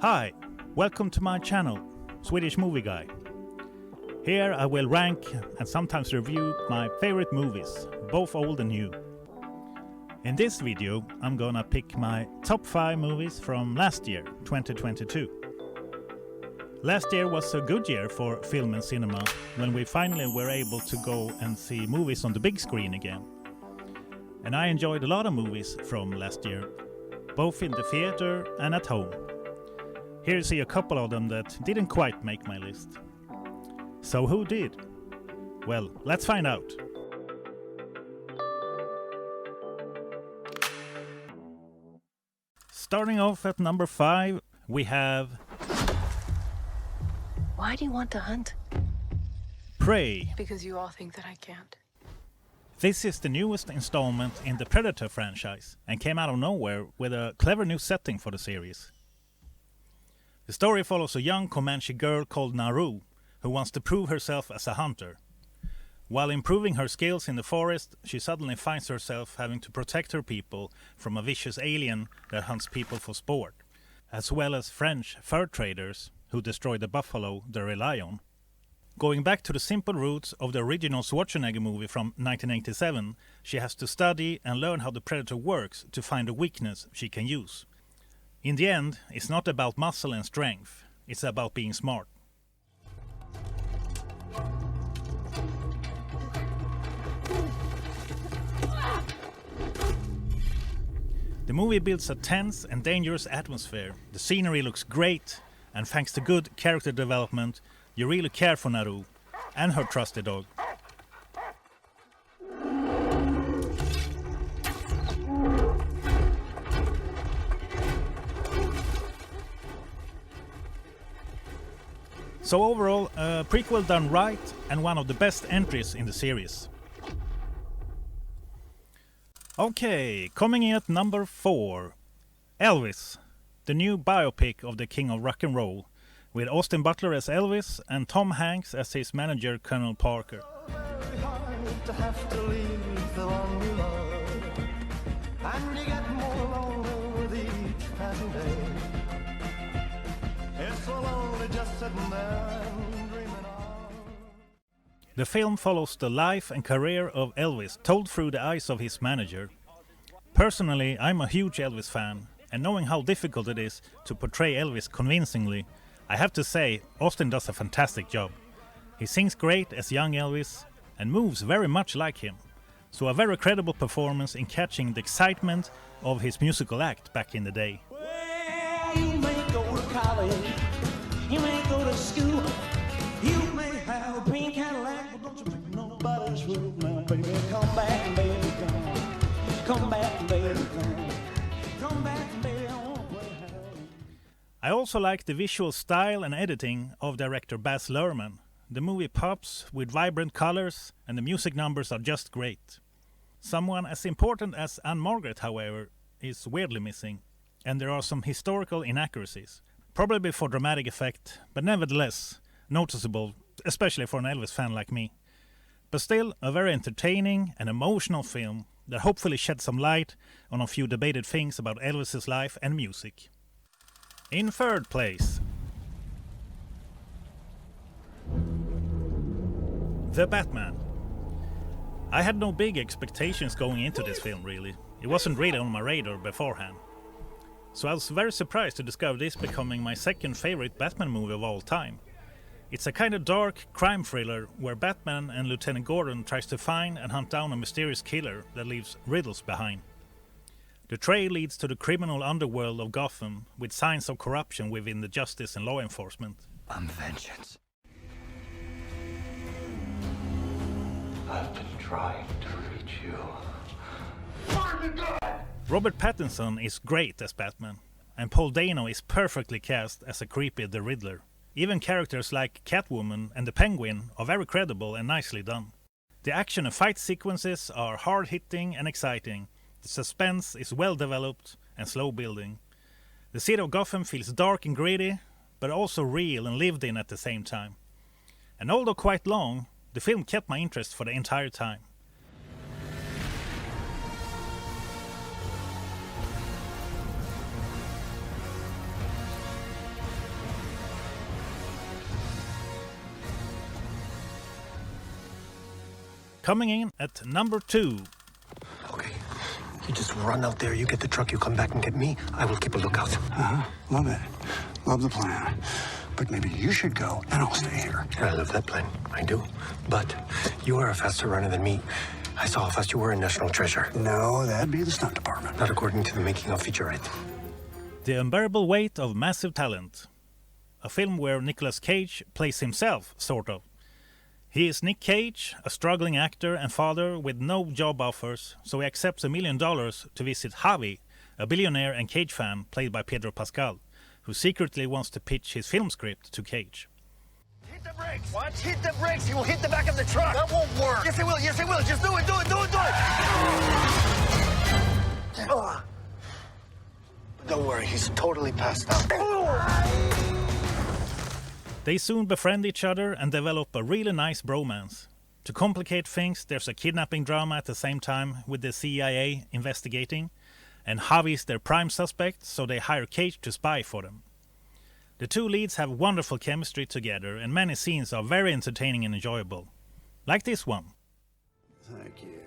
Hi, welcome to my channel, Swedish Movie Guy. Here I will rank and sometimes review my favorite movies, both old and new. In this video I'm gonna pick my top 5 movies from last year, 2022. Last year was a good year for film and cinema, when we finally were able to go and see movies on the big screen again. And I enjoyed a lot of movies from last year, both in the theater and at home. Here you see a couple of them that didn't quite make my list. So who did? Well, let's find out. Starting off at number 5, we have... Why do you want to hunt? Prey. Because you all think that I can't. This is the newest installment in the Predator franchise and came out of nowhere with a clever new setting for the series. The story follows a young Comanche girl called Naru, who wants to prove herself as a hunter. While improving her skills in the forest, she suddenly finds herself having to protect her people from a vicious alien that hunts people for sport, as well as French fur traders who destroy the buffalo they rely on. Going back to the simple roots of the original Schwarzenegger movie from 1987, she has to study and learn how the Predator works to find a weakness she can use. In the end, it's not about muscle and strength, it's about being smart. The movie builds a tense and dangerous atmosphere, the scenery looks great, and thanks to good character development, you really care for Naru and her trusted dog. So overall, a prequel done right and one of the best entries in the series. Okay, coming in at number 4, Elvis, the new biopic of the King of Rock and Roll, with Austin Butler as Elvis and Tom Hanks as his manager Colonel Parker. The film follows the life and career of Elvis told through the eyes of his manager. Personally, I'm a huge Elvis fan, and knowing how difficult it is to portray Elvis convincingly, I have to say Austin does a fantastic job. He sings great as young Elvis and moves very much like him, so a very credible performance in catching the excitement of his musical act back in the day. Well, you may go to college, you may go to school, you may have a pink Cadillac, but don't you break nobody's rule now, baby. Come back, baby, come back, baby, come back, baby. I also like the visual style and editing of director Baz Luhrmann. The movie pops with vibrant colors and the music numbers are just great. Someone as important as Anne-Margaret, however, is weirdly missing, and there are some historical inaccuracies, probably for dramatic effect, but nevertheless noticeable, especially for an Elvis fan like me. But still, a very entertaining and emotional film that hopefully sheds some light on a few debated things about Elvis's life and music. In 3rd place, The Batman. I had no big expectations going into this film really. It wasn't really on my radar beforehand. So I was very surprised to discover this becoming my second favorite Batman movie of all time. It's a kind of dark crime thriller where Batman and Lieutenant Gordon tries to find and hunt down a mysterious killer that leaves riddles behind. The trail leads to the criminal underworld of Gotham, with signs of corruption within the justice and law enforcement. I'm vengeance. I've been trying to reach you. Robert Pattinson is great as Batman, and Paul Dano is perfectly cast as a creepy The Riddler. Even characters like Catwoman and the Penguin are very credible and nicely done. The action and fight sequences are hard-hitting and exciting. The suspense is well developed and slow building. The city of Gotham feels dark and gritty, but also real and lived in at the same time. And although quite long, the film kept my interest for the entire time. Coming in at number 2. Okay. You just run out there, you get the truck, you come back and get me. I will keep a lookout. Love it. Love the plan. But maybe you should go and I'll stay here. I love that plan. I do. But you are a faster runner than me. I saw how fast you were in National Treasure. No, that'd be the stunt department. Not according to the making of featurette. The Unbearable Weight of Massive Talent. A film where Nicolas Cage plays himself, sort of. He is Nick Cage, a struggling actor and father with no job offers, so he accepts $1 million to visit Javi, a billionaire and Cage fan played by Pedro Pascal, who secretly wants to pitch his film script to Cage. Hit the brakes! What? Hit the brakes! He will hit the back of the truck! That won't work! Yes, it will! Yes, it will! Just do it! Do it! Do it! Do it! Don't worry, he's totally passed out. They soon befriend each other and develop a really nice bromance. To complicate things, there's a kidnapping drama at the same time with the CIA investigating, and Javi is their prime suspect, so they hire Cage to spy for them. The two leads have wonderful chemistry together, and many scenes are very entertaining and enjoyable. Like this one. Thank you.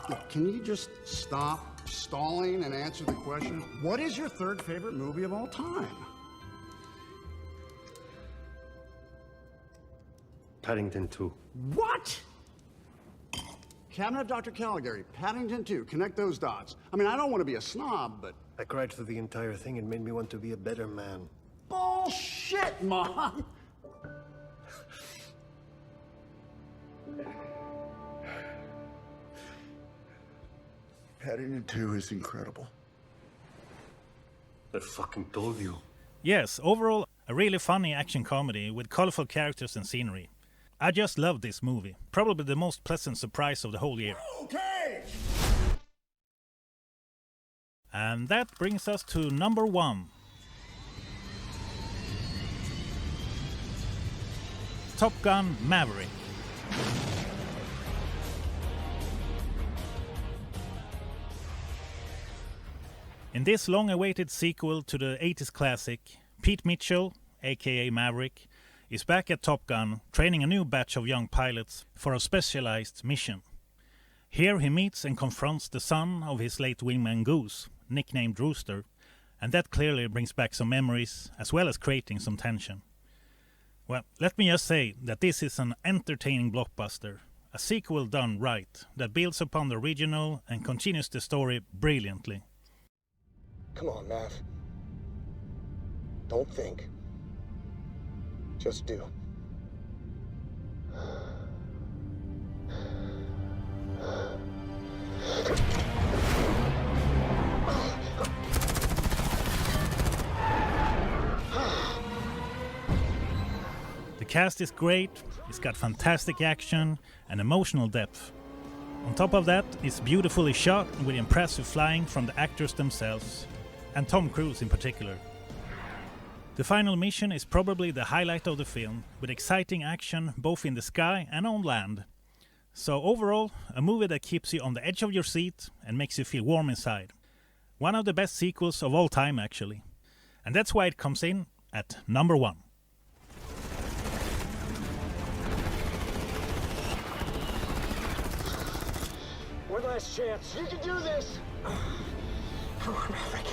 Look, can you just stop stalling and answer the question? What is your third favorite movie of all time? Paddington 2. What? Cabinet of Dr. Caligari, Paddington 2, connect those dots. I mean, I don't want to be a snob, but... I cried through the entire thing. It made me want to be a better man. Bullshit, Mom! Paddington 2 is incredible. I fucking told you. Yes, overall, a really funny action comedy with colorful characters and scenery. I just love this movie. Probably the most pleasant surprise of the whole year. Okay! And that brings us to number 1. Top Gun Maverick. In this long-awaited sequel to the 80s classic, Pete Mitchell, aka Maverick, is back at Top Gun, training a new batch of young pilots for a specialized mission. Here he meets and confronts the son of his late wingman Goose, nicknamed Rooster, and that clearly brings back some memories, as well as creating some tension. Well, let me just say that this is an entertaining blockbuster, a sequel done right, that builds upon the original and continues the story brilliantly. Come on, Mav. Don't think. Just do. The cast is great, it's got fantastic action and emotional depth. On top of that, it's beautifully shot with impressive flying from the actors themselves, and Tom Cruise in particular. The final mission is probably the highlight of the film, with exciting action both in the sky and on land. So overall, a movie that keeps you on the edge of your seat and makes you feel warm inside. One of the best sequels of all time, actually. And that's why it comes in at number 1. One last chance. You can do this! Come on, Maverick.